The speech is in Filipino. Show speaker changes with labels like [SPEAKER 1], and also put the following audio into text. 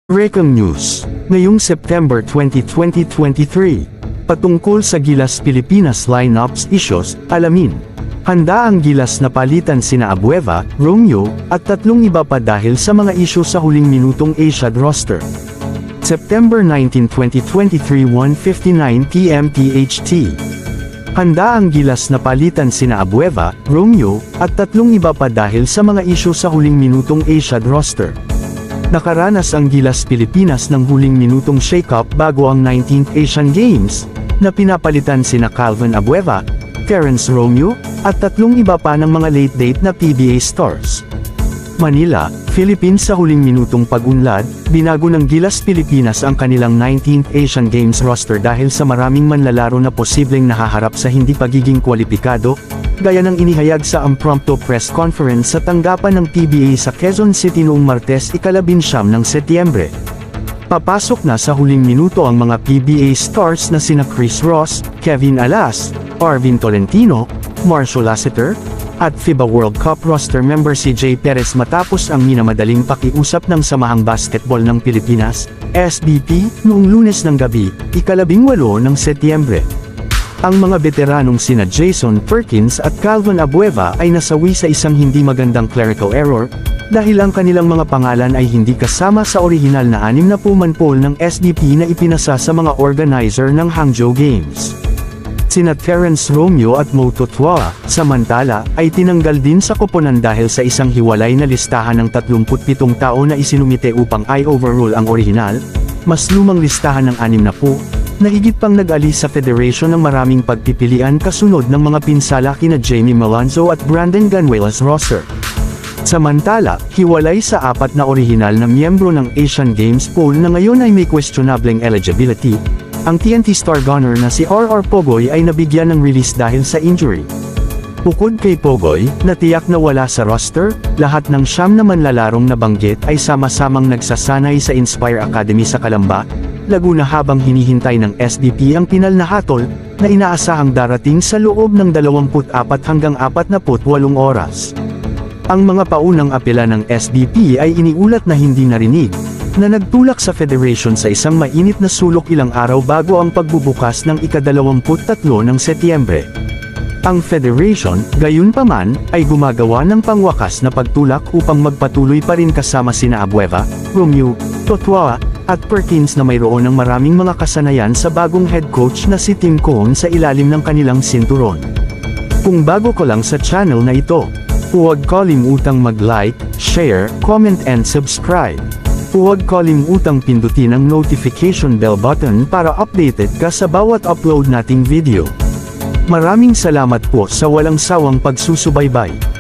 [SPEAKER 1] Breaking news, ngayong September 20, 2023, patungkol sa Gilas Pilipinas lineups issues, alamin. Handa ang Gilas na palitan sina Abueva, Romeo, at tatlong iba pa dahil sa mga isyu sa huling minutong Asiad roster. September 19, 2023 1:59 PM THT. Handa ang Gilas na palitan sina Abueva, Romeo, at tatlong iba pa dahil sa mga isyu sa huling minutong Asiad roster. Nakaranas ang Gilas Pilipinas ng huling minutong shake-up bago ang 19th Asian Games, na pinapalitan sina Calvin Abueva, Terence Romeo, at tatlong iba pa ng mga late-date na PBA stars. Manila, Philippines. Sa huling minutong pag-unlad, binago ng Gilas Pilipinas ang kanilang 19th Asian Games roster dahil sa maraming manlalaro na posibleng nahaharap sa hindi pagiging kwalipikado, gaya ng inihayag sa impromptu press conference sa tanggapan ng PBA sa Quezon City noong Martes 19 ng Setyembre. Papasok na sa huling minuto ang mga PBA stars na sina Chris Ross, Kevin Alas, Arvin Tolentino, Marshall Lassiter, at FIBA World Cup roster member si Jay Perez matapos ang minamadaling pakiusap ng Samahang Basketball ng Pilipinas, SBP, noong Lunes ng gabi, 18 ng Setyembre. Ang mga veteranong sina Jason Perkins at Calvin Abueva ay nasawi sa isang hindi magandang clerical error, dahil ang kanilang mga pangalan ay hindi kasama sa orihinal na 60 man-poll ng SBP na ipinasa sa mga organizer ng Hangzhou Games. Sina Terence Romeo at Mo Totwa, samantala, ay tinanggal din sa koponan dahil sa isang hiwalay na listahan ng 37 tao na isinumite upang i-overrule ang orihinal, mas lumang listahan ng 60, na higit pang nag-alis sa federation ng maraming pagpipilian kasunod ng mga pinsala kina Jamie Malonzo at Brandon Ganuela's roster. Samantala, hiwalay sa 4 na orihinal na miyembro ng Asian Games pool na ngayon ay may questionableng eligibility, ang TNT star gunner na si RR Pogoy ay nabigyan ng release dahil sa injury. Bukod kay Pogoy, na tiyak na wala sa roster, lahat ng 9 na manlalarong nabanggit ay sama-samang nagsasanay sa Inspire Academy sa Calamba, Laguna habang hinihintay ng SBP ang pinal na hatol, na inaasahang darating sa loob ng 24 hanggang 48 oras. Ang mga paunang apela ng SBP ay iniulat na hindi narinig, na nagtulak sa federation sa isang mainit na sulok ilang araw bago ang pagbubukas ng ika-23 ng Setyembre. Ang federation, gayunpaman, ay gumagawa ng pangwakas na pagtulak upang magpatuloy pa rin kasama sina Abueva, Romeo, Totwa, at Perkins na mayroon ng maraming mga kasanayan sa bagong head coach na si Tim Cohn sa ilalim ng kanilang sinturon. Kung bago ko lang sa channel na ito, huwag kalimutang mag-like, share, comment and subscribe. Huwag kalimutang pindutin ang notification bell button para updated ka sa bawat upload nating video. Maraming salamat po sa walang sawang pagsusubaybay.